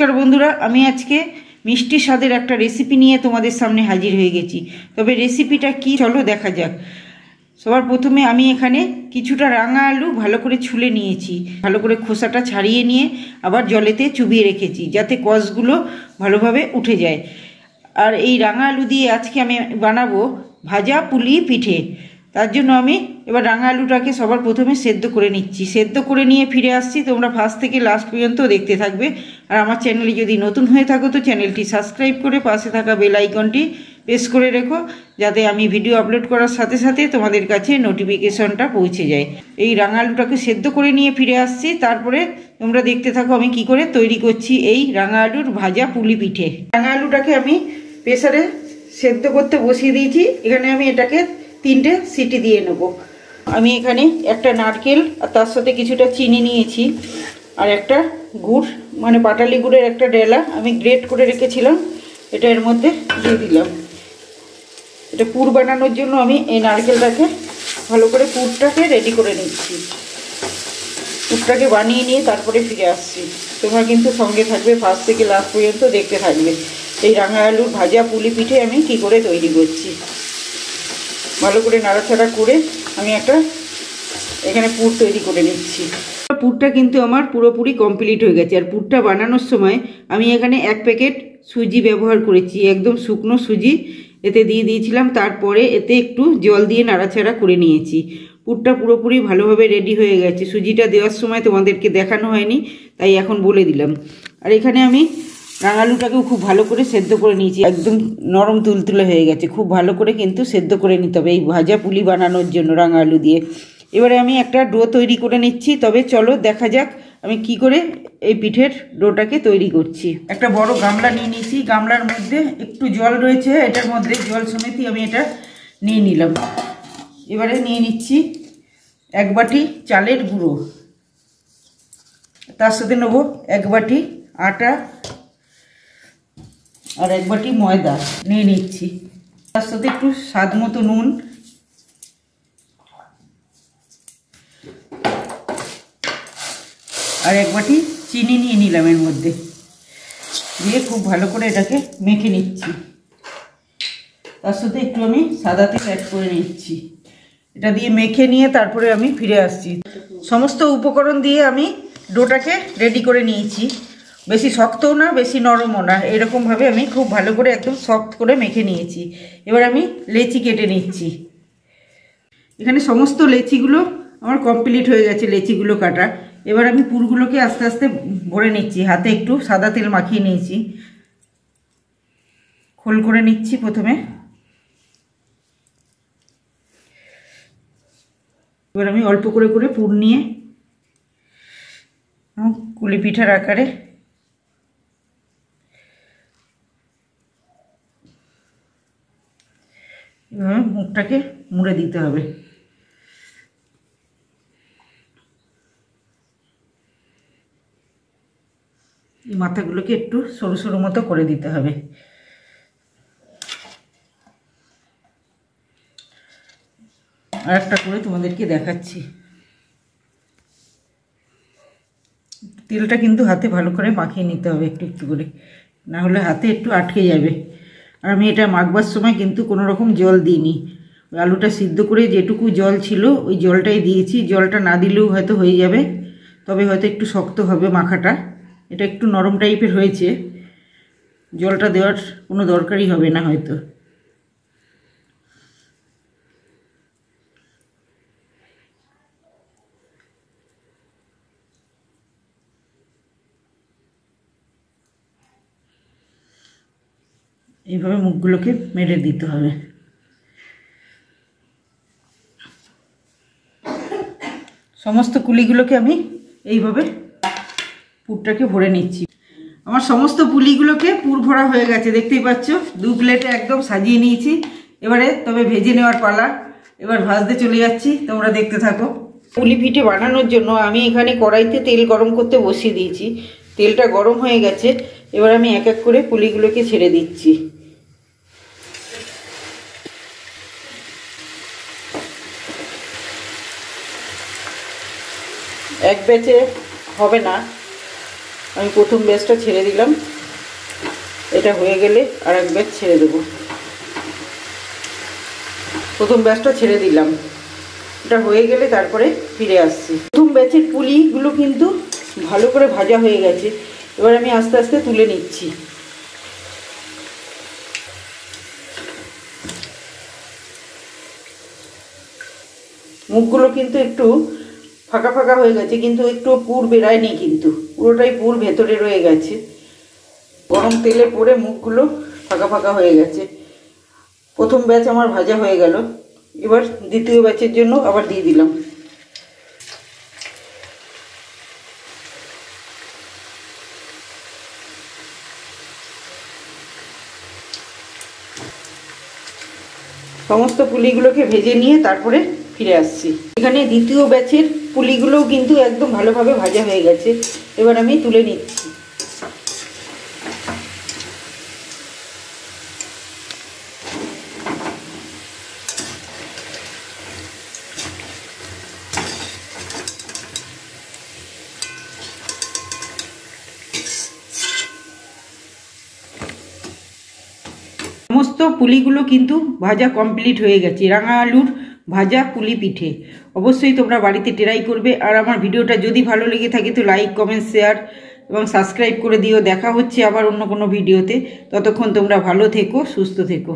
নমস্কার বন্ধুরা, আমি আজকে মিষ্টি স্বাদের একটা রেসিপি নিয়ে তোমাদের সামনে হাজির হয়ে গেছি। তবে রেসিপিটা কি চলো দেখা যাক। সবার প্রথমে আমি এখানে কিছুটা রাঙা আলু ভালো করে ছুলে নিয়েছি, ভালো করে খোসাটা ছাড়িয়ে নিয়ে আবার জলেতে চুবিয়ে রেখেছি যাতে কষগুলো ভালোভাবে উঠে যায়। আর এই রাঙা আলু দিয়ে আজকে আমি বানাবো ভাজা পুলি পিঠে। তার জন্য আমি এবার রাঙা আলুটাকে সবার প্রথমে সেদ্ধ করে নিচ্ছি। সেদ্ধ করে নিয়ে ফিরে আসছি, তোমরা ফার্স্ট থেকে লাস্ট পর্যন্ত দেখতে থাকবে। আর আমার চ্যানেলে যদি নতুন হয়ে থাকো তো চ্যানেলটি সাবস্ক্রাইব করে পাশে থাকা বেল আইকনটি প্রেস করে রেখো, যাতে আমি ভিডিও আপলোড করার সাথে সাথে তোমাদের কাছে নোটিফিকেশনটা পৌঁছে যায়। এই রাঙা আলুটাকে সেদ্ধ করে নিয়ে ফিরে আসছি, তারপরে তোমরা দেখতে থাকো আমি কি করে তৈরি করছি এই রাঙা আলুর ভাজা পুলি পিঠে। রাঙা আলুটাকে আমি প্রেসারে সেদ্ধ করতে বসিয়ে দিয়েছি। এখানে আমি এটাকে 3টে সিটি দিয়ে নেব। আমি এখানে একটা নারকেল আর তার সাথে কিছুটা চিনি নিয়েছি, আর একটা গুড় মানে পাটালি গুড়ের একটা ডেলা আমি গ্রেট করে রেখেছিলাম, এটা এর মধ্যে দিয়ে দিলাম। এটা পুর বানানোর জন্য আমি এই নারকেলটাকে ভালো করে পুরটাকে রেডি করে নিচ্ছি। পুরটাকে বানিয়ে নিয়ে তারপরে ফিরে আসছি। তোমরা কিন্তু সঙ্গে থাকবে, ফার্স্ট থেকে লাস্ট পর্যন্ত দেখতে থাকবে এই রাঙা আলুর ভাজা পুলি পিঠে আমি কি করে তৈরি করছি। ভালো করে নাড়াচাড়া করে আমি একটা এখানে পুর তৈরি করে নিচ্ছি। পুরটা কিন্তু আমার পুরোপুরি কমপ্লিট হয়ে গেছে। আর পুরটা বানানোর সময় আমি এখানে 1 প্যাকেট সুজি ব্যবহার করেছি, একদম শুকনো সুজি এতে দিয়ে দিয়েছিলাম। তারপরে এতে একটু জল দিয়ে নাড়াচাড়া করে নিয়েছি। পুরটা পুরোপুরি ভালোভাবে রেডি হয়ে গেছে। সুজিটা দেওয়ার সময় তোমাদেরকে দেখানো হয়নি, তাই এখন বলে দিলাম। আর এখানে আমি রাঙালুটাকেও খুব ভালো করে সেদ্ধ করে নিয়েছি, একদম নরম তুলতুলে হয়ে গেছে। খুব ভালো করে কিন্তু সেদ্ধ করে নিতে হবে এই ভাজা পুলি বানানোর জন্য রাঙা আলু দিয়ে। এবারে আমি একটা ডো তৈরি করে নিচ্ছি। তবে চলো দেখা যাক আমি কি করে এই পিঠের ডোটাকে তৈরি করছি। একটা বড় গামলা নিয়ে নিয়েছি, গামলার মধ্যে একটু জল রয়েছে, এটার মধ্যে জল সমেতই আমি এটা নিয়ে নিলাম। এবারে নিয়ে নিচ্ছি 1 বাটি চালের গুঁড়ো, তার সাথে নেবো 1 বাটি আটা আর 1 বাটি ময়দা নিয়ে নিচ্ছি। তার সাথে একটু স্বাদ মতো নুন, আর 1 বাটি চিনি নিয়ে নিলাম এর মধ্যে, দিয়ে খুব ভালো করে এটাকে মেখে নিচ্ছি। তার সাথে একটু আমি সাদা তেল অ্যাড করে নিচ্ছি। এটা দিয়ে মেখে নিয়ে তারপরে আমি ফিরে আসছি। সমস্ত উপকরণ দিয়ে আমি ডোটাকে রেডি করে নিয়েছি। বেশি শক্তও না বেশি নরমও না, এরকমভাবে আমি খুব ভালো করে একদম সফট করে মেখে নিয়েছি। এবার আমি লেচি কেটে নিচ্ছি। এখানে সমস্ত লেচিগুলো আমার কমপ্লিট হয়ে গেছে, লেচিগুলো কাটা। এবার আমি পুরগুলোকে আস্তে আস্তে ভরে নিচ্ছি। হাতে একটু সাদা তেল মাখিয়ে নিয়েছি, খোল করে নিচ্ছি প্রথমে। এবার আমি অল্প করে করে পুর নিয়ে কুলি পিঠার আকারে এভাবে মুখটাকে মুড়ে দিতে হবে। এই মাথাগুলোকে একটু সরু সরু মতো করে দিতে হবে। আর একটা করে তোমাদেরকে দেখাচ্ছি। তেলটা কিন্তু হাতে ভালো করে মাখিয়ে নিতে হবে একটু একটু করে, না হলে হাতে একটু আটকে যাবে। আর আমি এটা মাখবার সময় কিন্তু কোনো রকম জল দিইনি। আলুটা সিদ্ধ করে যেটুকু জল ছিল ওই জলটাই দিয়েছি। জলটা না দিলেও হয়তো হয়ে যাবে, তবে হয়তো একটু শক্ত হবে মাখাটা। এটা একটু নরম টাইপের হয়েছে, জলটা দেওয়ার কোনো দরকারই হবে না হয়তো। এইভাবে মুখগুলোকে মেরে দিতে হবে। সমস্ত কুলিগুলোকে আমি এইভাবে পুরটাকে ভরে নিচ্ছি। আমার সমস্ত পুলিগুলোকে পুর ভরা হয়ে গেছে, দেখতেই পাচ্ছ। 2 প্লেটে একদম সাজিয়ে নিয়েছি। এবারে তবে ভেজে নেওয়ার পালা। এবার ভাজতে চলে যাচ্ছি, তোমরা দেখতে থাকো। পুলি পিঠে বানানোর জন্য আমি এখানে কড়াইতে তেল গরম করতে বসিয়ে দিয়েছি। তেলটা গরম হয়ে গেছে। এবার আমি এক এক করে পুলিগুলোকে ছেড়ে দিচ্ছি। এক ব্যাচে হবে না, আমি প্রথম ব্যাচটা ছেড়ে দিলাম, এটা হয়ে গেলে আর এক ব্যাচ ছেড়ে দেবো। প্রথম ব্যাচটা ছেড়ে দিলাম, এটা হয়ে গেলে তারপরে ফিরে আসছি। প্রথম ব্যাচের পুলিগুলো কিন্তু ভালো করে ভাজা হয়ে গেছে, এবার আমি আস্তে আস্তে তুলে নিচ্ছি। মুখগুলো কিন্তু একটু ফাঁকা ফাঁকা হয়ে গেছে, কিন্তু একটু পুর বেরায়নি, কিন্তু পুরোটাই পুর ভেতরে রয়ে গেছে। গরম তেলে পড়ে মুখগুলো ফাঁকা ফাঁকা হয়ে গেছে। প্রথম ব্যাচ আমার ভাজা হয়ে গেল, এবার দ্বিতীয় ব্যাচের জন্য আবার দিয়ে দিলাম। সমস্ত পুলিগুলোকে ভেজে নিয়ে তারপরে ফিরে আসছি। এখানে দ্বিতীয় ব্যাচের পুলিগুলোও কিন্তু একদম ভালোভাবে ভাজা হয়ে গেছে, এবার আমি তুলে নিচ্ছি। সমস্ত পুলিগুলো কিন্তু ভাজা কমপ্লিট হয়ে গেছে। রাঙা আলুর ভাজা পুলি পিঠে অবশ্যই তোমরা বাড়িতে ট্রাই করবে। আর আমার ভিডিওটা যদি ভালো লেগে থাকে তো লাইক, কমেন্ট, শেয়ার এবং সাবস্ক্রাইব করে দিও। দেখা হচ্ছে আবার অন্য কোনো ভিডিওতে। ততক্ষণ তোমরা ভালো থেকো, সুস্থ থেকো।